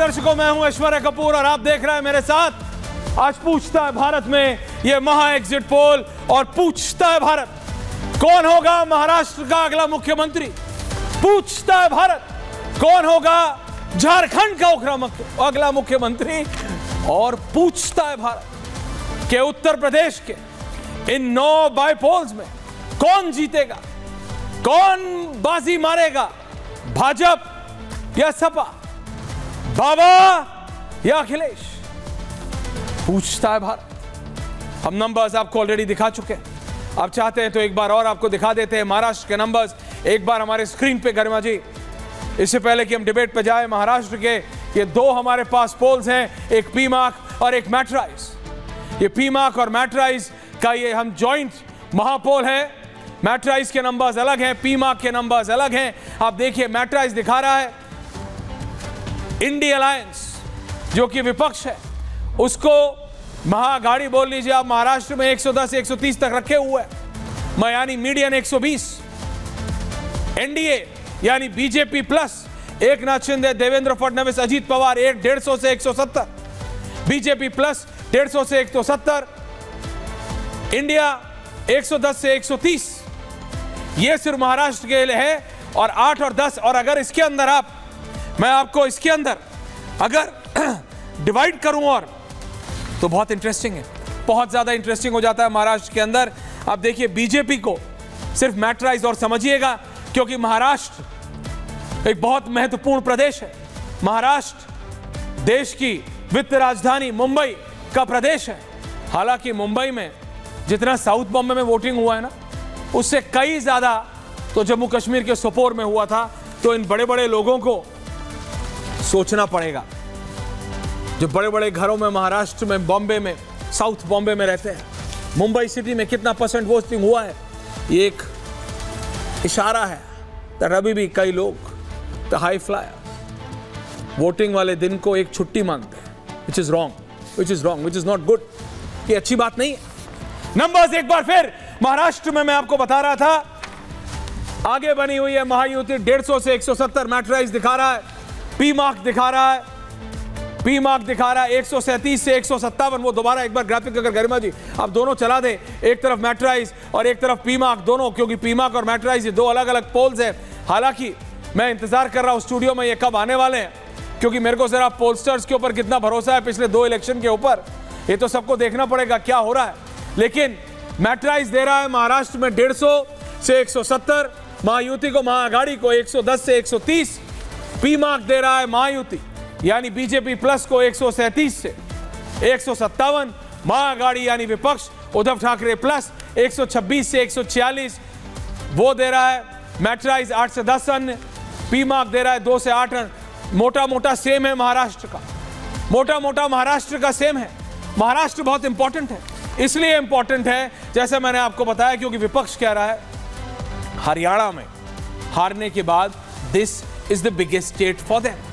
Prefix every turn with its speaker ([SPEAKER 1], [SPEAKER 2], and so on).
[SPEAKER 1] दर्शकों, मैं हूं ऐश्वर्या कपूर और आप देख रहे हैं मेरे साथ आज पूछता है भारत में ये महा एग्जिट पोल। और पूछता है भारत, कौन होगा महाराष्ट्र का अगला मुख्यमंत्री? पूछता है भारत, कौन होगा झारखंड का अगला मुख्यमंत्री? और पूछता है भारत कि उत्तर प्रदेश के इन 9 बाईपोल्स में कौन जीतेगा, कौन बाजी मारेगा, भाजपा या सपा, बाबा या अखिलेश? पूछता है भारत। हम नंबर्स आपको ऑलरेडी दिखा चुके हैं, आप चाहते हैं तो एक बार और आपको दिखा देते हैं महाराष्ट्र के नंबर्स एक बार हमारे स्क्रीन पे गरिमा जी। इससे पहले कि हम डिबेट पे जाए, महाराष्ट्र के ये 2 हमारे पास पोल्स हैं, एक पीमार्क और एक मैट्राइज। ये पीमार्क और मैट्राइज का ये हम जॉइंट महापोल है। मैट्राइज के नंबर्स अलग हैं, पीमार्क के नंबर्स अलग हैं। आप देखिए, मैट्राइज दिखा रहा है इंडिया अलायंस जो कि विपक्ष है, उसको महाअघाड़ी बोल लीजिए आप, महाराष्ट्र में 110 से 130 तक रखे हुए हैं, यानी मीडियन 120। एनडीए यानी बीजेपी प्लस एकनाथ शिंदे, देवेंद्र फडणवीस, अजीत पवार 150 से 170, बीजेपी प्लस 150 से 170, इंडिया 110 से 130। ये सिर्फ महाराष्ट्र के लिए है। और 8 और 10, और अगर इसके अंदर मैं आपको इसके अंदर अगर डिवाइड करूं और तो बहुत इंटरेस्टिंग है, बहुत ज्यादा इंटरेस्टिंग हो जाता है महाराष्ट्र के अंदर। आप देखिए, बीजेपी को सिर्फ मैट्राइज और समझिएगा, क्योंकि महाराष्ट्र एक बहुत महत्वपूर्ण प्रदेश है। महाराष्ट्र देश की वित्त राजधानी मुंबई का प्रदेश है। हालांकि मुंबई में जितना साउथ बॉम्बे में वोटिंग हुआ है ना, उससे कई ज्यादा तो जम्मू कश्मीर के सोपोर में हुआ था। तो इन बड़े बड़े लोगों को सोचना पड़ेगा, जो बड़े बड़े घरों में महाराष्ट्र में, बॉम्बे में, साउथ बॉम्बे में रहते हैं, मुंबई सिटी में कितना % वोटिंग हुआ है। ये एक इशारा है कि अभी भी कई लोग द हाई फ्लायर वोटिंग वाले दिन को एक छुट्टी मांगते हैं, which is wrong, which is not good. ये अच्छी बात नहीं है। नंबर्स एक बार फिर महाराष्ट्र में मैं आपको बता रहा था, आगे बनी हुई है महायुति 150 से 170 मैट्राइज दिखा रहा है, पीमार्क दिखा रहा है, पीमार्क दिखा रहा है 137 से 157। वो दोबारा एक बार ग्राफिक अगर गरिमा जी आप दोनों चला दें, एक तरफ मैट्राइज और एक तरफ पीमार्क, दोनों, क्योंकि पीमार्क और मैट्राइज ये 2 अलग अलग पोल्स हैं। हालांकि मैं इंतजार कर रहा हूं स्टूडियो में ये कब आने वाले हैं, क्योंकि मेरे को जरा पोलस्टर्स के ऊपर कितना भरोसा है पिछले 2 इलेक्शन के ऊपर, ये तो सबको देखना पड़ेगा क्या हो रहा है। लेकिन मैट्राइज दे रहा है महाराष्ट्र में 150 से 170, महायुति को, महाअघाड़ी को 110 से 130, पीमार्क दे रहा है महायुति यानी बीजेपी प्लस को 137 से 157, महाअघाड़ी यानी विपक्ष उद्धव ठाकरे प्लस 126 से 146 वो दे रहा है। मैट्राइज 8 से 10 अन्य, पीमार्क दे रहा है 2 से 8 अन्य। मोटा मोटा सेम है महाराष्ट्र का, मोटा मोटा महाराष्ट्र का सेम है। महाराष्ट्र बहुत इंपॉर्टेंट है, इसलिए इंपॉर्टेंट है जैसे मैंने आपको बताया, क्योंकि विपक्ष कह रहा है हरियाणा में हारने के बाद this is the biggest state for them.